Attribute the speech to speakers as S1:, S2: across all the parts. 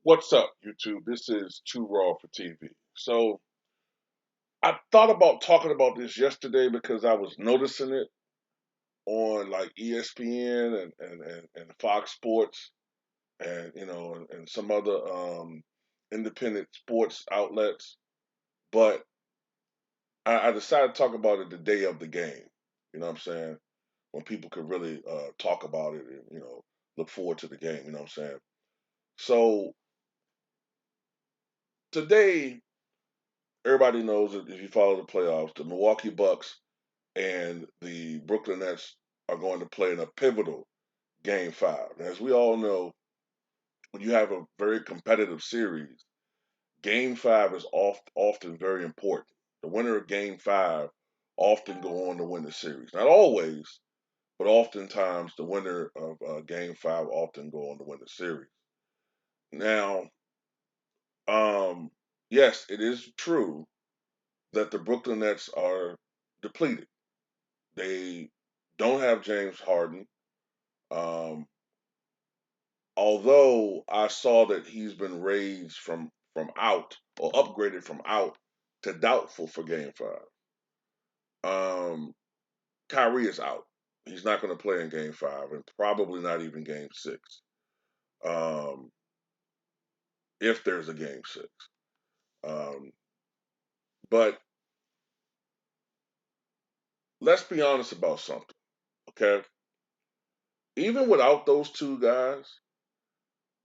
S1: What's up, YouTube? This is Too Raw for TV. So I thought about talking about this yesterday because I was noticing it on like ESPN and Fox Sports and and some other independent sports outlets. But I decided to talk about it the day of the game. You know what I'm saying? When people could really talk about it and look forward to the game. You know what I'm saying? So today, everybody knows that if you follow the playoffs, the Milwaukee Bucks and the Brooklyn Nets are going to play in a pivotal Game 5. And as we all know, when you have a very competitive series, Game 5 is often very important. The winner of Game 5 often go on to win the series. Not always, but oftentimes the winner of Game 5 often go on to win the series. Now, um, yes, it is true that the Brooklyn Nets are depleted. They don't have James Harden. Um, Although I saw that he's been raised from out or upgraded from out to doubtful for Game 5. Um, Kyrie is out. He's not going to play in Game 5 and probably not even Game 6. Um, if there's a Game 6. Um, but let's be honest about something, okay? Even without those two guys,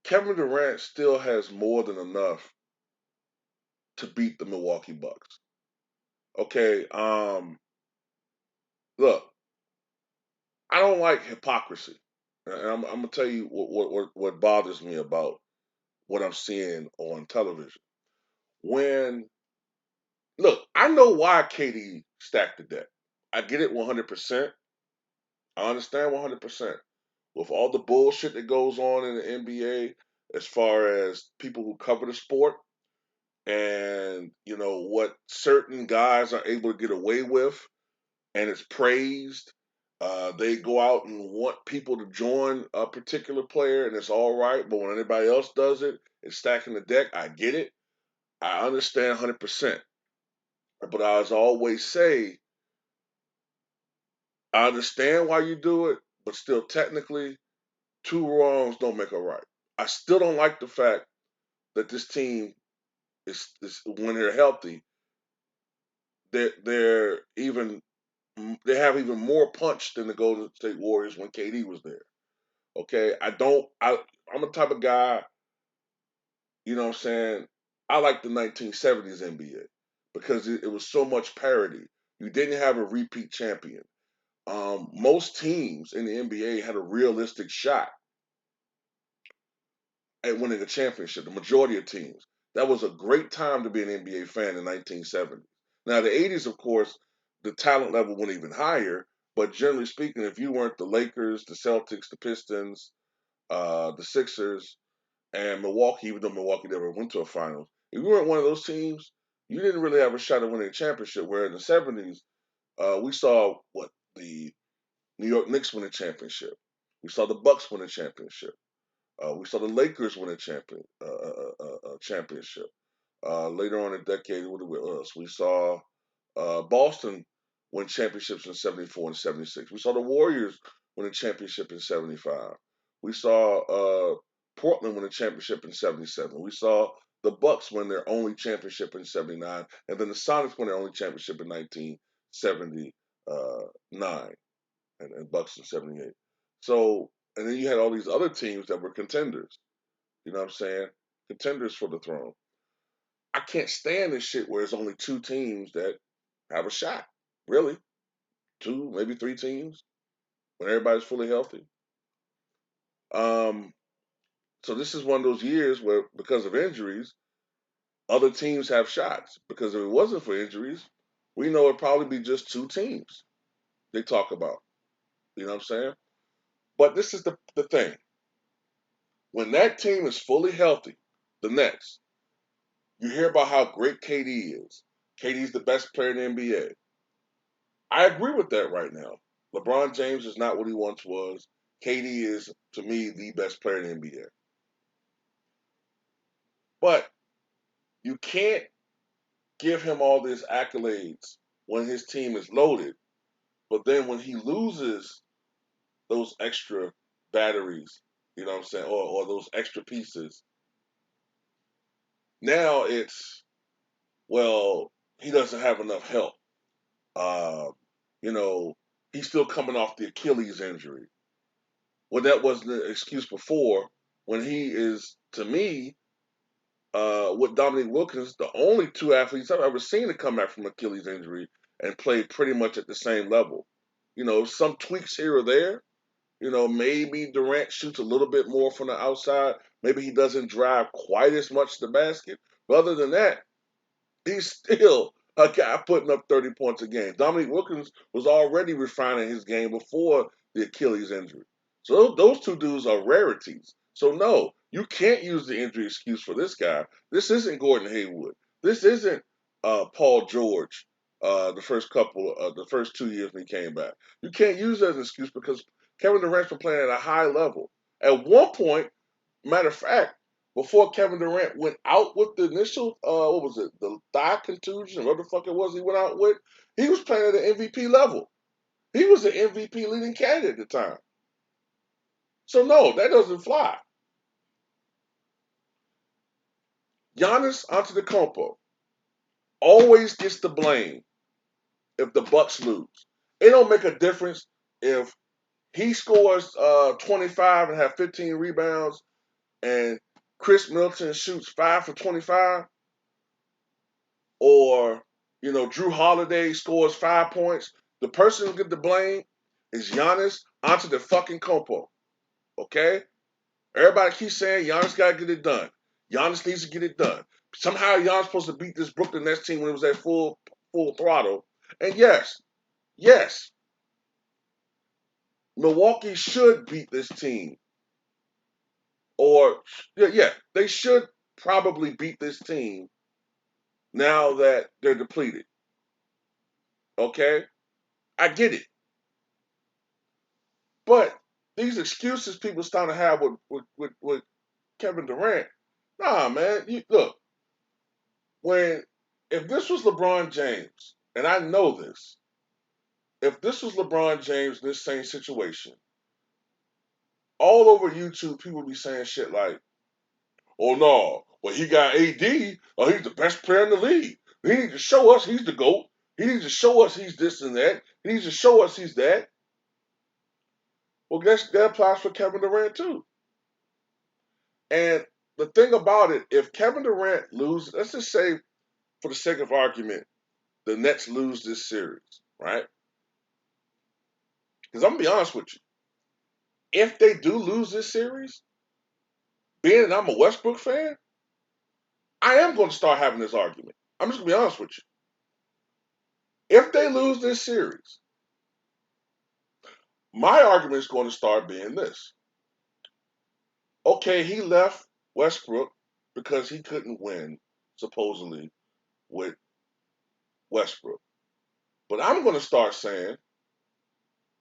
S1: Kevin Durant still has more than enough to beat the Milwaukee Bucks. Okay, look, I don't like hypocrisy. And I'm gonna tell you what bothers me about what I'm seeing on television. When look, I know why KD stacked the deck. I get it 100%. I understand 100%. With all the bullshit that goes on in the NBA, as far as people who cover the sport, and what certain guys are able to get away with, and it's praised. They go out and want people to join a particular player, and it's all right. But when anybody else does it, it's stacking the deck. I get it. I understand 100%. But as I always say, I understand why you do it, but still, technically, two wrongs don't make a right. I still don't like the fact that this team is when they're healthy, they're even they have even more punch than the Golden State Warriors when KD was there. Okay, I'm the type of guy, what I'm saying? I like the 1970s NBA because it was so much parity. You didn't have a repeat champion. Most teams in the NBA had a realistic shot at winning a championship. The majority of teams. That was a great time to be an NBA fan in 1970. Now the 80s, of course, the talent level went even higher. But generally speaking, if you weren't the Lakers, the Celtics, the Pistons, the Sixers, and Milwaukee, even though Milwaukee never went to a finals, if you weren't one of those teams, you didn't really have a shot at winning a championship. Where in the '70s, we saw what the New York Knicks win a championship. We saw the Bucks win a championship. We saw the Lakers win a championship. Later on in the decade, what else? We saw Boston win championships in '74 and '76. We saw the Warriors win a championship in '75. We saw Portland win a championship in '77. We saw the Bucks win their only championship in '79, and then the Sonics win their only championship in 1979, and Bucks in '78. So, and then you had all these other teams that were contenders. You know what I'm saying? Contenders for the throne. I can't stand this shit where it's only two teams that have a shot. Really, two, maybe three teams when everybody's fully healthy. Um, so this is one of those years where, because of injuries, other teams have shots. Because if it wasn't for injuries, we know it'd probably be just two teams they talk about. You know what I'm saying? But this is the thing. When that team is fully healthy, the Nets, you hear about how great KD is. KD's the best player in the NBA. I agree with that right now. LeBron James is not what he once was. KD is, to me, the best player in the NBA. But you can't give him all these accolades when his team is loaded. But then when he loses those extra batteries, you know what I'm saying, or those extra pieces, now it's, well, he doesn't have enough help. Uh, you know, he's still coming off the Achilles injury. Well, that wasn't an excuse before when he is, to me, with Dominique Wilkins, the only two athletes I've ever seen to come back from Achilles injury and play pretty much at the same level. You know, some tweaks here or there. You know, maybe Durant shoots a little bit more from the outside. Maybe he doesn't drive quite as much to the basket. But other than that, he's still a guy putting up 30 points a game. Dominique Wilkins was already refining his game before the Achilles injury. So those two dudes are rarities. So no, you can't use the injury excuse for this guy. This isn't Gordon Hayward. This isn't Paul George. The first 2 years when he came back, you can't use that as an excuse because Kevin Durant's been playing at a high level. At one point, matter of fact, before Kevin Durant went out with the initial, what was it, the thigh contusion, whatever the fuck it was he went out with, he was playing at an MVP level. He was the MVP leading candidate at the time. So no, that doesn't fly. Giannis Antetokounmpo always gets the blame if the Bucks lose. It don't make a difference if he scores 25 and have 15 rebounds and Chris Middleton shoots 5 for 25, or Drew Holiday scores 5 points. The person who get the blame is Giannis onto the fucking compo. Okay, everybody keeps saying Giannis got to get it done. Giannis needs to get it done. Somehow Giannis supposed to beat this Brooklyn Nets team when it was at full throttle. And yes, Milwaukee should beat this team, or yeah, they should probably beat this team now that they're depleted. Okay, I get it. But these excuses people starting to have with Kevin Durant, nah, man. Look, when if this was LeBron James, and I know this, if this was LeBron James in this same situation, all over YouTube people would be saying shit like, "Oh no, well he got AD, or he's the best player in the league. He needs to show us he's the GOAT. He needs to show us he's this and that. He needs to show us he's that." Well, guess that applies for Kevin Durant too. And the thing about it, if Kevin Durant loses, let's just say, for the sake of argument, the Nets lose this series, right? Because I'm gonna be honest with you, if they do lose this series, being that I'm a Westbrook fan, I am going to start having this argument. I'm just gonna be honest with you. If they lose this series, my argument is going to start being this: okay, he left Westbrook because he couldn't win, supposedly, with Westbrook. But I'm going to start saying,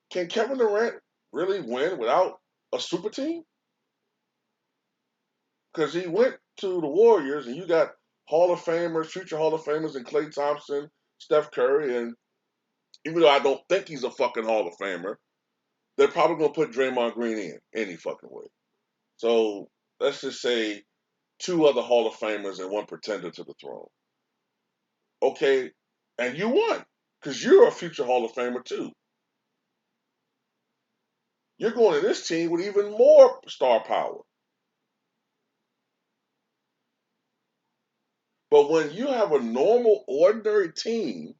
S1: can Kevin Durant really win without a super team? Because he went to the Warriors and you got Hall of Famers, future Hall of Famers, and Klay Thompson, Steph Curry, and even though I don't think he's a fucking Hall of Famer, they're probably gonna put Draymond Green in any fucking way. So let's just say two other Hall of Famers and one pretender to the throne. Okay, and you won because you're a future Hall of Famer too. You're going to this team with even more star power. But when you have a normal, ordinary team,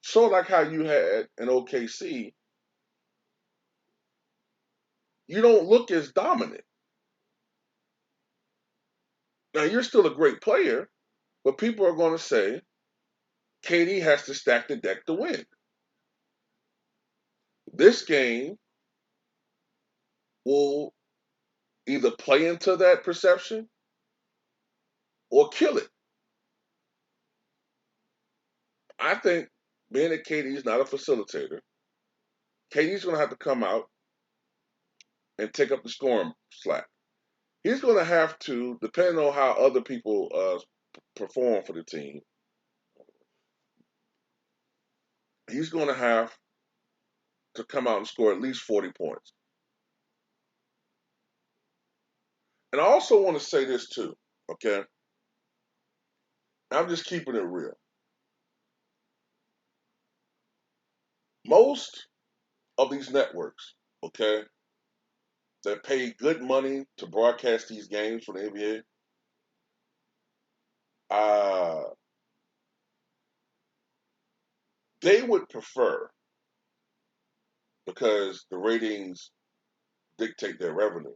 S1: sort of like how you had in OKC, you don't look as dominant. Now, you're still a great player, but people are going to say KD has to stack the deck to win. This game will either play into that perception or kill it. I think being that KD is not a facilitator, KD's going to have to come out and take up the scoring slack. He's going to have to, depending on how other people perform for the team, he's going to have to come out and score at least 40 points. And I also want to say this too, okay? I'm just keeping it real. Most of these networks, okay, that pay good money to broadcast these games for the NBA, they would prefer, because the ratings dictate their revenue,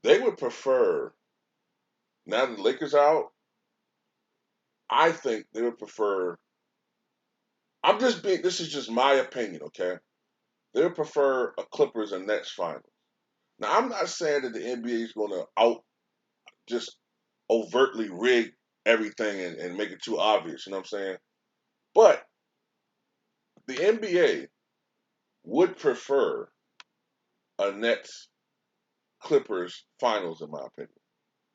S1: they would prefer, now that the Lakers out, I think they would prefer, this is just my opinion, okay? They would prefer a Clippers and Nets final. Now, I'm not saying that the NBA is going to just overtly rig everything and make it too obvious, you know what I'm saying? But the NBA would prefer a Nets Clippers finals, in my opinion,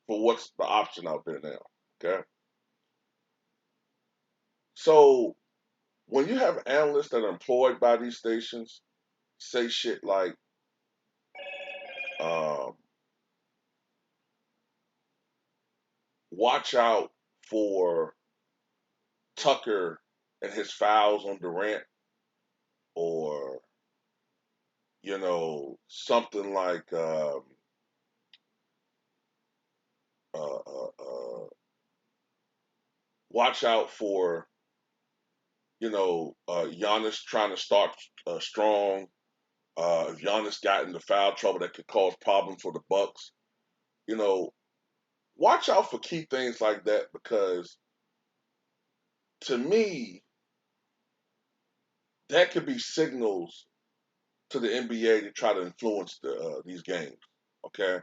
S1: for what's the option out there now, okay? So when you have analysts that are employed by these stations say shit like, um, watch out for Tucker and his fouls on Durant, or something like uh, uh, uh, watch out for Giannis trying to start strong. If Giannis got into foul trouble, that could cause problems for the Bucks. You know, watch out for key things like that, because to me, that could be signals to the NBA to try to influence these games. Okay,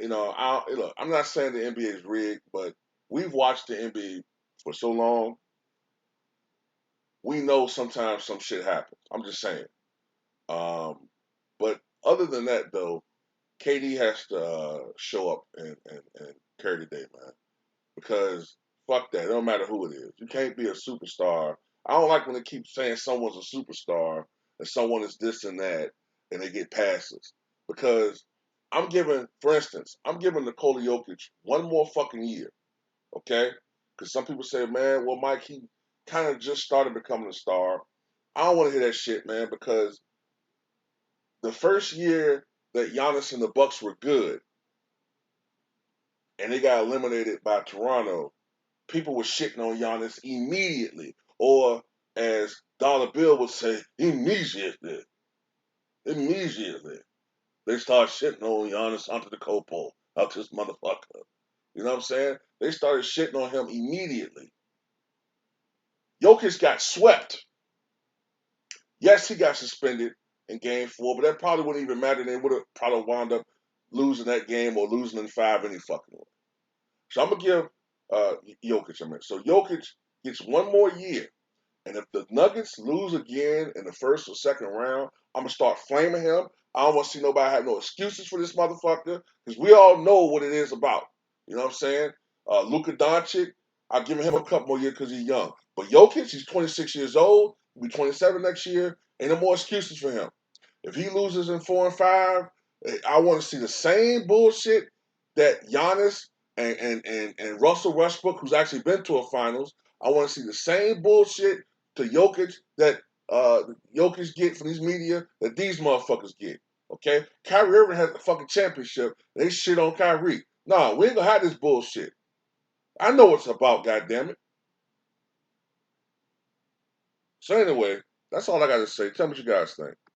S1: look, I'm not saying the NBA is rigged, but we've watched the NBA for so long. We know sometimes some shit happens. I'm just saying. Um, but other than that, though, KD has to show up and carry the day, man. Because fuck that. It don't matter who it is. You can't be a superstar. I don't like when they keep saying someone's a superstar and someone is this and that and they get passes. Because for instance, I'm giving Nikola Jokic one more fucking year, okay? Because some people say, man, well, Mike, he kind of just started becoming a star. I don't want to hear that shit, man, because the first year that Giannis and the Bucks were good and they got eliminated by Toronto, people were shitting on Giannis immediately. Or as Dollar Bill would say, immediately. Immediately. They start shitting on Giannis onto the Copo, out this motherfucker. You know what I'm saying? They started shitting on him immediately. Jokic got swept. Yes, he got suspended in game 4, but that probably wouldn't even matter. They would have probably wound up losing that game or losing in 5 any fucking way. So I'm going to give Jokic a minute. So Jokic gets one more year. And if the Nuggets lose again in the first or second round, I'm going to start flaming him. I don't want to see nobody have no excuses for this motherfucker, because we all know what it is about. You know what I'm saying? Luka Doncic, I'll give him a couple more years because he's young. But Jokic, he's 26 years old. He'll be 27 next year. Ain't no more excuses for him. If he loses in 4 and 5, I want to see the same bullshit that Giannis and Russell Westbrook, who's actually been to a finals. I want to see the same bullshit to Jokic that Jokic get from these media that these motherfuckers get. Okay? Kyrie Irving has a fucking championship. They shit on Kyrie. Nah, we ain't gonna have this bullshit. I know what it's about, goddammit. So anyway, that's all I gotta say. Tell me what you guys think.